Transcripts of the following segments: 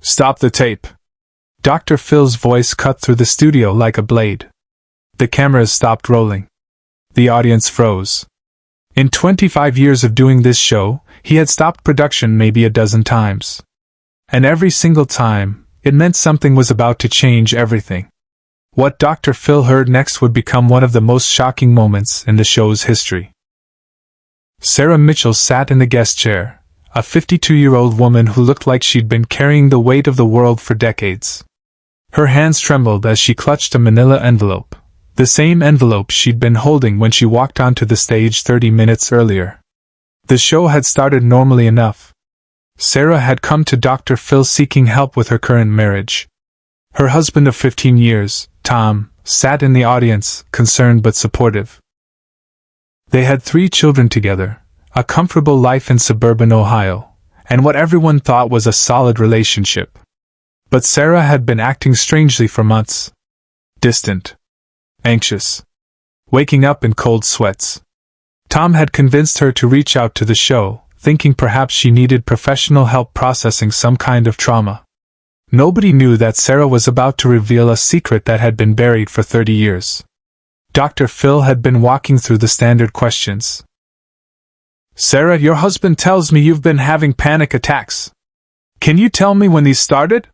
Stop the tape. Dr. Phil's voice cut through the studio like a blade. The cameras stopped rolling. The audience froze. In 25 years of doing this show, he had stopped production maybe a dozen times. And every single time, it meant something was about to change everything. What Dr. Phil heard next would become one of the most shocking moments in the show's history. Sarah Mitchell sat in the guest chair, a 52-year-old woman who looked like she'd been carrying the weight of the world for decades. Her hands trembled as she clutched a manila envelope, the same envelope she'd been holding when she walked onto the stage 30 minutes earlier. The show had started normally enough. Sarah had come to Dr. Phil seeking help with her current marriage. Her husband of 15 years, Tom, sat in the audience, concerned but supportive. They had 3 children together, a comfortable life in suburban Ohio, and what everyone thought was a solid relationship. But Sarah had been acting strangely for months. Distant. Anxious. Waking up in cold sweats. Tom had convinced her to reach out to the show, thinking perhaps she needed professional help processing some kind of trauma. Nobody knew that Sarah was about to reveal a secret that had been buried for 30 years. Dr. Phil had been walking through the standard questions. Sarah, your husband tells me you've been having panic attacks. Can you tell me when these started?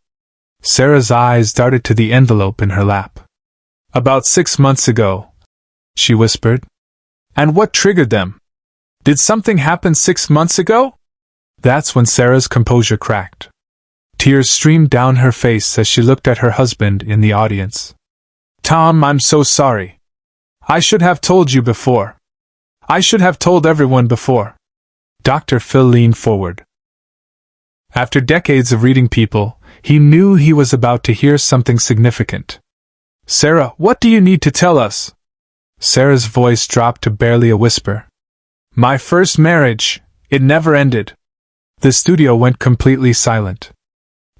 Sarah's eyes darted to the envelope in her lap. About 6 months ago, she whispered. And what triggered them? Did something happen 6 months ago? That's when Sarah's composure cracked. Tears streamed down her face as she looked at her husband in the audience. Tom, I'm so sorry. I should have told you before. I should have told everyone before. Dr. Phil leaned forward. After decades of reading people, he knew he was about to hear something significant. Sarah, what do you need to tell us? Sarah's voice dropped to barely a whisper. My first marriage, it never ended. The studio went completely silent.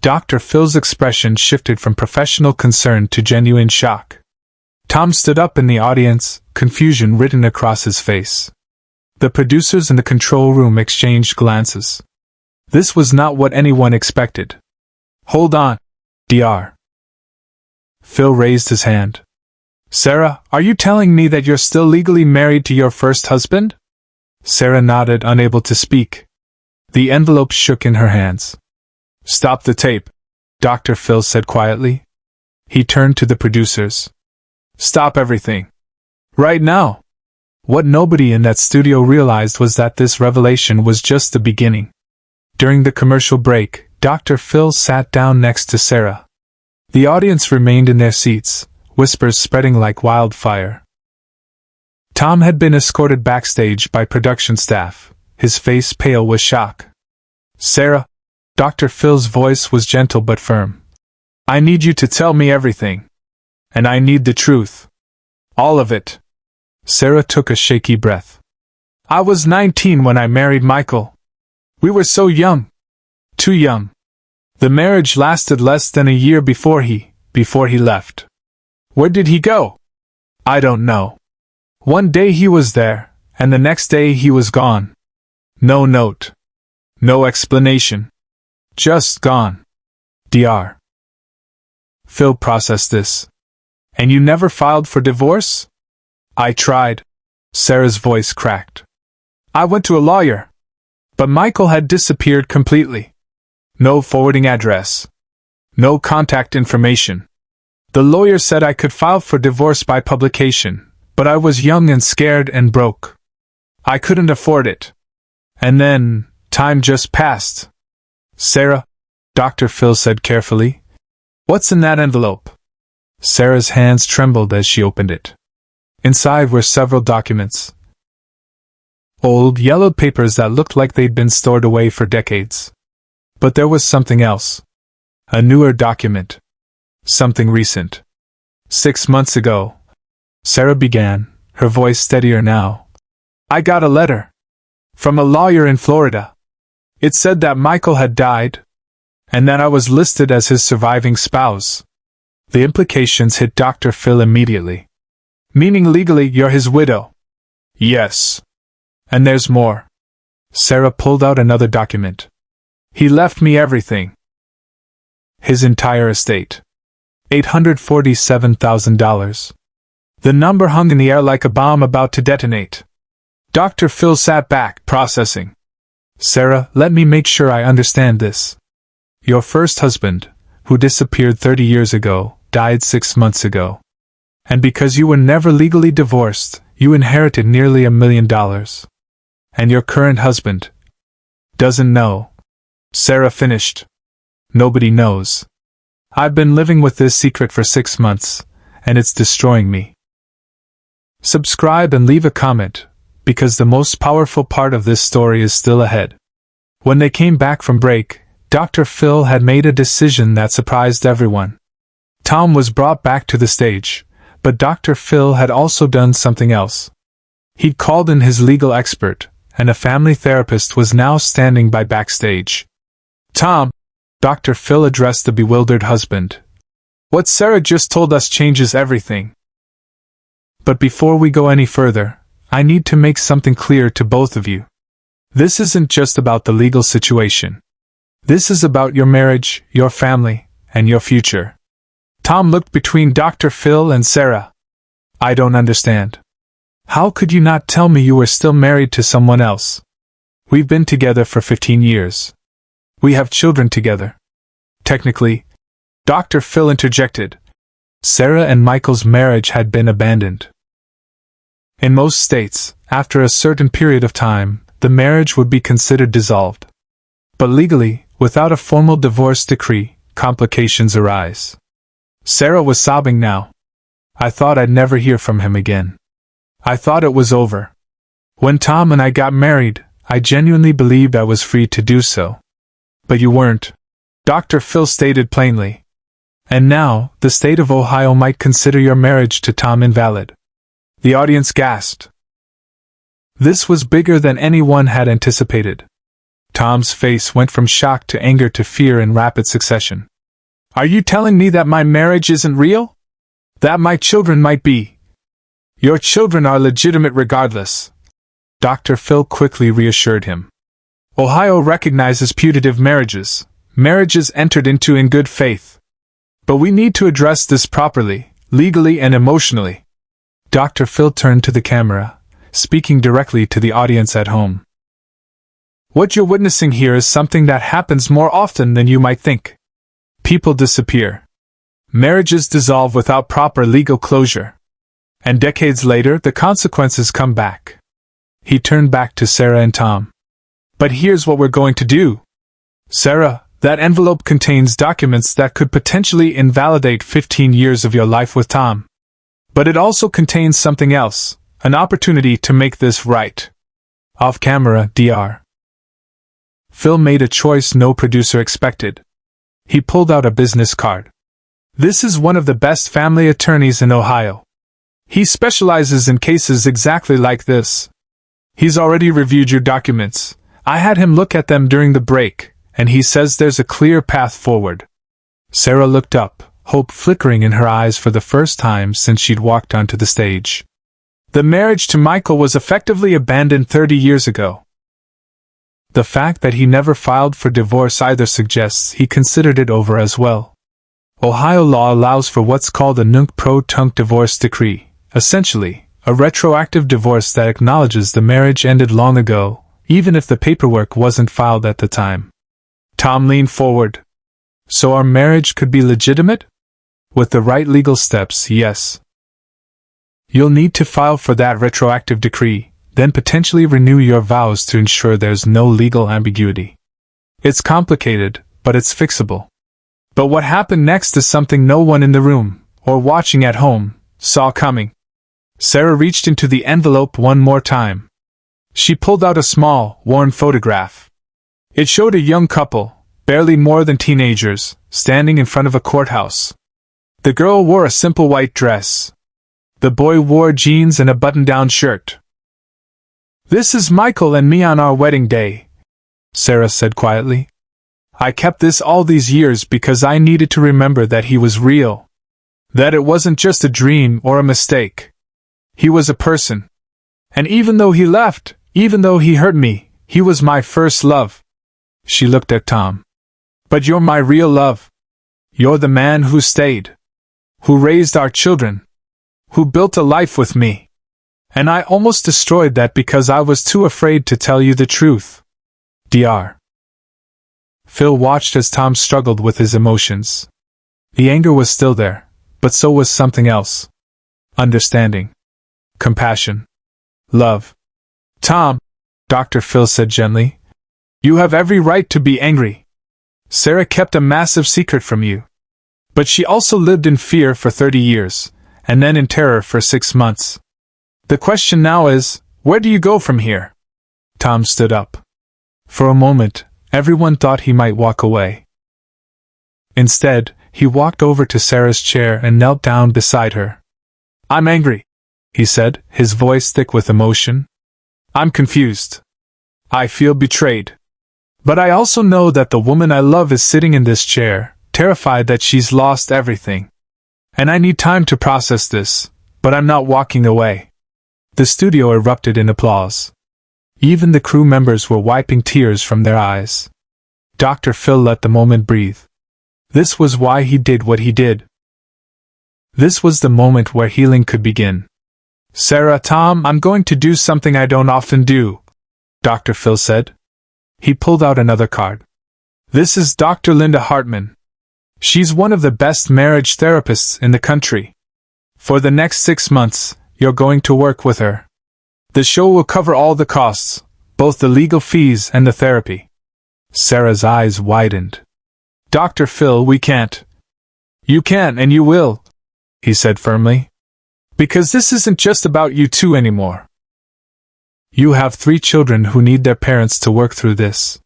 Dr. Phil's expression shifted from professional concern to genuine shock. Tom stood up in the audience, confusion written across his face. The producers in the control room exchanged glances. This was not what anyone expected. Hold on, Dr. Phil raised his hand. Sarah, are you telling me that you're still legally married to your first husband? Sarah nodded, unable to speak. The envelope shook in her hands. Stop the tape, Dr. Phil said quietly. He turned to the producers. Stop everything. Right now. What nobody in that studio realized was that this revelation was just the beginning. During the commercial break, Dr. Phil sat down next to Sarah. The audience remained in their seats, whispers spreading like wildfire. Tom had been escorted backstage by production staff, his face pale with shock. Sarah, Dr. Phil's voice was gentle but firm. I need you to tell me everything. And I need the truth. All of it. Sarah took a shaky breath. I was 19 when I married Michael. We were so young. Too young. The marriage lasted less than a year before he left. Where did he go? I don't know. One day he was there, and the next day he was gone. No note. No explanation. Just gone. Dr. Phil processed this. And you never filed for divorce? I tried. Sarah's voice cracked. I went to a lawyer. But Michael had disappeared completely. No forwarding address. No contact information. The lawyer said I could file for divorce by publication, but I was young and scared and broke. I couldn't afford it. And then, time just passed. Sarah, Dr. Phil said carefully. What's in that envelope? Sarah's hands trembled as she opened it. Inside were several documents. Old, yellowed papers that looked like they'd been stored away for decades. But there was something else. A newer document. Something recent. 6 months ago. Sarah began, her voice steadier now. I got a letter. From a lawyer in Florida. It said that Michael had died. And that I was listed as his surviving spouse. The implications hit Dr. Phil immediately. Meaning legally you're his widow? Yes. And there's more. Sarah pulled out another document. He left me everything. his entire estate. $847,000. The number hung in the air like a bomb about to detonate. Dr. Phil sat back, processing. Sarah, let me make sure I understand this. Your first husband, who disappeared 30 years ago, died 6 months ago. And because you were never legally divorced, you inherited nearly $1 million. And your current husband doesn't know. Sarah finished. Nobody knows. I've been living with this secret for 6 months, and it's destroying me. Subscribe and leave a comment, because the most powerful part of this story is still ahead. When they came back from break, Dr. Phil had made a decision that surprised everyone. Tom was brought back to the stage, but Dr. Phil had also done something else. He'd called in his legal expert, and a family therapist was now standing by backstage. Tom, Dr. Phil addressed the bewildered husband. What Sarah just told us changes everything. But before we go any further, I need to make something clear to both of you. This isn't just about the legal situation. This is about your marriage, your family, and your future. Tom looked between Dr. Phil and Sarah. I don't understand. How could you not tell me you were still married to someone else? We've been together for 15 years. We have children together. Technically, Dr. Phil interjected. Sarah and Michael's marriage had been abandoned. In most states, after a certain period of time, the marriage would be considered dissolved. But legally, without a formal divorce decree, complications arise. Sarah was sobbing now. I thought I'd never hear from him again. I thought it was over. When Tom and I got married, I genuinely believed I was free to do so. But you weren't. Dr. Phil stated plainly. And now, the state of Ohio might consider your marriage to Tom invalid. The audience gasped. This was bigger than anyone had anticipated. Tom's face went from shock to anger to fear in rapid succession. Are you telling me that my marriage isn't real? That my children might be? Your children are legitimate regardless. Dr. Phil quickly reassured him. Ohio recognizes putative marriages, marriages entered into in good faith. But we need to address this properly, legally and emotionally. Dr. Phil turned to the camera, speaking directly to the audience at home. What you're witnessing here is something that happens more often than you might think. People disappear. Marriages dissolve without proper legal closure. And decades later, the consequences come back. He turned back to Sarah and Tom. But here's what we're going to do. Sarah, that envelope contains documents that could potentially invalidate 15 years of your life with Tom. But it also contains something else, an opportunity to make this right. Off camera, Dr. Phil made a choice no producer expected. He pulled out a business card. This is one of the best family attorneys in Ohio. He specializes in cases exactly like this. He's already reviewed your documents. I had him look at them during the break, and he says there's a clear path forward. Sarah looked up, hope flickering in her eyes for the first time since she'd walked onto the stage. The marriage to Michael was effectively abandoned 30 years ago. The fact that he never filed for divorce either suggests he considered it over as well. Ohio law allows for what's called a nunc-pro-tunc divorce decree, essentially, a retroactive divorce that acknowledges the marriage ended long ago, even if the paperwork wasn't filed at the time. Tom leaned forward. So our marriage could be legitimate? With the right legal steps, yes. You'll need to file for that retroactive decree, then potentially renew your vows to ensure there's no legal ambiguity. It's complicated, but it's fixable. But what happened next is something no one in the room, or watching at home, saw coming. Sarah reached into the envelope one more time. She pulled out a small, worn photograph. It showed a young couple, barely more than teenagers, standing in front of a courthouse. The girl wore a simple white dress. The boy wore jeans and a button-down shirt. This is Michael and me on our wedding day, Sarah said quietly. I kept this all these years because I needed to remember that he was real. That it wasn't just a dream or a mistake. He was a person. And even though he left, even though he hurt me, he was my first love. She looked at Tom. But you're my real love. You're the man who stayed, who raised our children, who built a life with me. And I almost destroyed that because I was too afraid to tell you the truth. Dr. Phil watched as Tom struggled with his emotions. The anger was still there, but so was something else. Understanding. Compassion. Love. Tom, Dr. Phil said gently, you have every right to be angry. Sarah kept a massive secret from you. But she also lived in fear for 30 years, and then in terror for 6 months. The question now is, where do you go from here? Tom stood up. For a moment, everyone thought he might walk away. Instead, he walked over to Sarah's chair and knelt down beside her. I'm angry, he said, his voice thick with emotion. I'm confused. I feel betrayed. But I also know that the woman I love is sitting in this chair, terrified that she's lost everything. And I need time to process this, but I'm not walking away. The studio erupted in applause. Even the crew members were wiping tears from their eyes. Dr. Phil let the moment breathe. This was why he did what he did. This was the moment where healing could begin. Sarah, Tom, I'm going to do something I don't often do, Dr. Phil said. He pulled out another card. This is Dr. Linda Hartman. She's one of the best marriage therapists in the country. For the next 6 months, you're going to work with her. The show will cover all the costs, both the legal fees and the therapy. Sarah's eyes widened. Dr. Phil, we can't. You can and you will, he said firmly. Because this isn't just about you two anymore. You have 3 children who need their parents to work through this.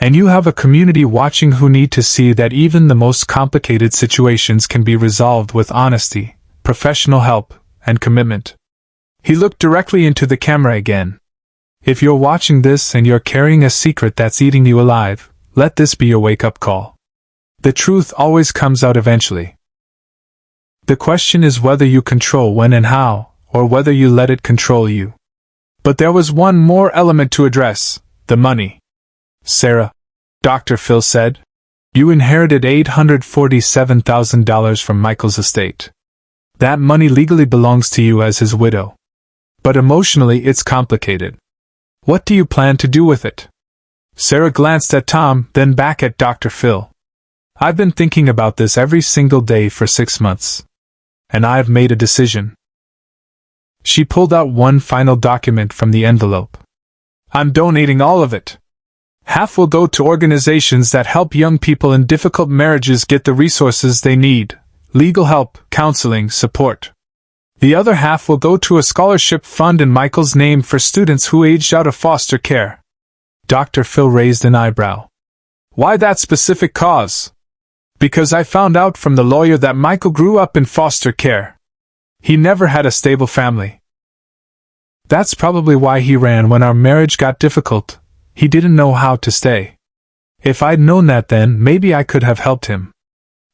And you have a community watching who need to see that even the most complicated situations can be resolved with honesty, professional help, and commitment. He looked directly into the camera again. If you're watching this and you're carrying a secret that's eating you alive, let this be your wake-up call. The truth always comes out eventually. The question is whether you control when and how, or whether you let it control you. But there was one more element to address, the money. Sarah, Dr. Phil said, you inherited $847,000 from Michael's estate. That money legally belongs to you as his widow. But emotionally it's complicated. What do you plan to do with it? Sarah glanced at Tom, then back at Dr. Phil. I've been thinking about this every single day for 6 months. And I've made a decision. She pulled out one final document from the envelope. I'm donating all of it. Half will go to organizations that help young people in difficult marriages get the resources they need. Legal help, counseling, support. The other half will go to a scholarship fund in Michael's name for students who aged out of foster care. Dr. Phil raised an eyebrow. Why that specific cause? Because I found out from the lawyer that Michael grew up in foster care. He never had a stable family. That's probably why he ran when our marriage got difficult. He didn't know how to stay. If I'd known that then, maybe I could have helped him.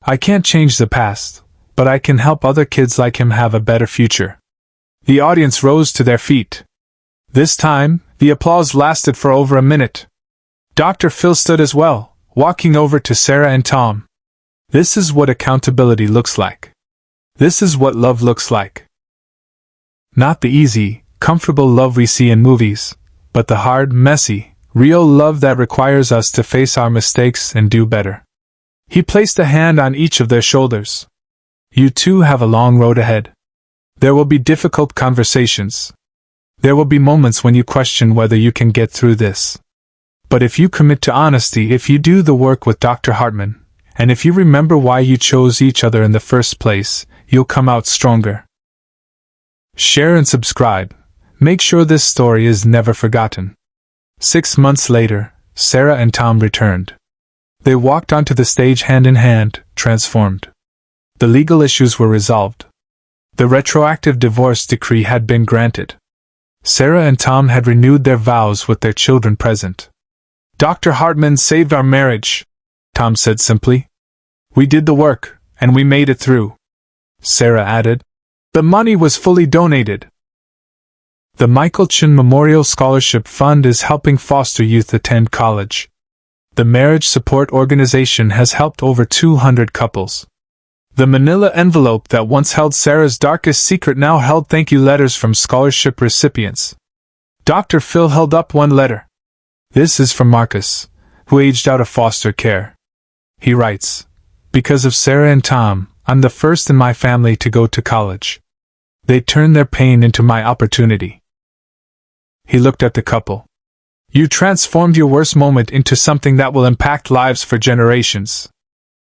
I can't change the past, but I can help other kids like him have a better future. The audience rose to their feet. This time, the applause lasted for over a minute. Dr. Phil stood as well, walking over to Sarah and Tom. This is what accountability looks like. This is what love looks like. Not the easy, comfortable love we see in movies, but the hard, messy, real love that requires us to face our mistakes and do better. He placed a hand on each of their shoulders. You two have a long road ahead. There will be difficult conversations. There will be moments when you question whether you can get through this. But if you commit to honesty, if you do the work with Dr. Hartman, and if you remember why you chose each other in the first place, you'll come out stronger. Share and subscribe. Make sure this story is never forgotten. 6 months later, Sarah and Tom returned. They walked onto the stage hand in hand, transformed. The legal issues were resolved. The retroactive divorce decree had been granted. Sarah and Tom had renewed their vows with their children present. Dr. Hartman saved our marriage, Tom said simply. We did the work, and we made it through. Sarah added, the money was fully donated. The Michael Chin Memorial Scholarship Fund is helping foster youth attend college. The marriage support organization has helped over 200 couples. The manila envelope that once held Sarah's darkest secret now held thank you letters from scholarship recipients. Dr. Phil held up one letter. This is from Marcus, who aged out of foster care. He writes, "Because of Sarah and Tom, I'm the first in my family to go to college. They turned their pain into my opportunity." He looked at the couple. "You transformed your worst moment into something that will impact lives for generations.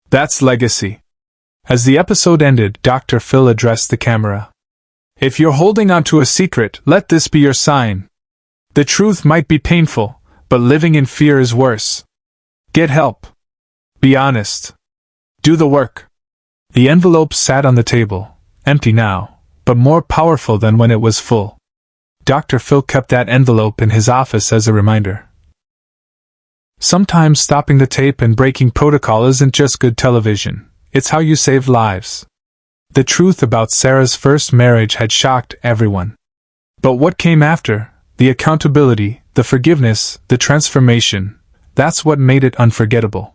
That's legacy." As the episode ended, Dr. Phil addressed the camera. "If you're holding on to a secret, let this be your sign. The truth might be painful, but living in fear is worse. Get help. Be honest. Do the work." The envelope sat on the table, empty now, but more powerful than when it was full. Dr. Phil kept that envelope in his office as a reminder. Sometimes stopping the tape and breaking protocol isn't just good television, it's how you save lives. The truth about Sarah's first marriage had shocked everyone. But what came after, the accountability, the forgiveness, the transformation, that's what made it unforgettable.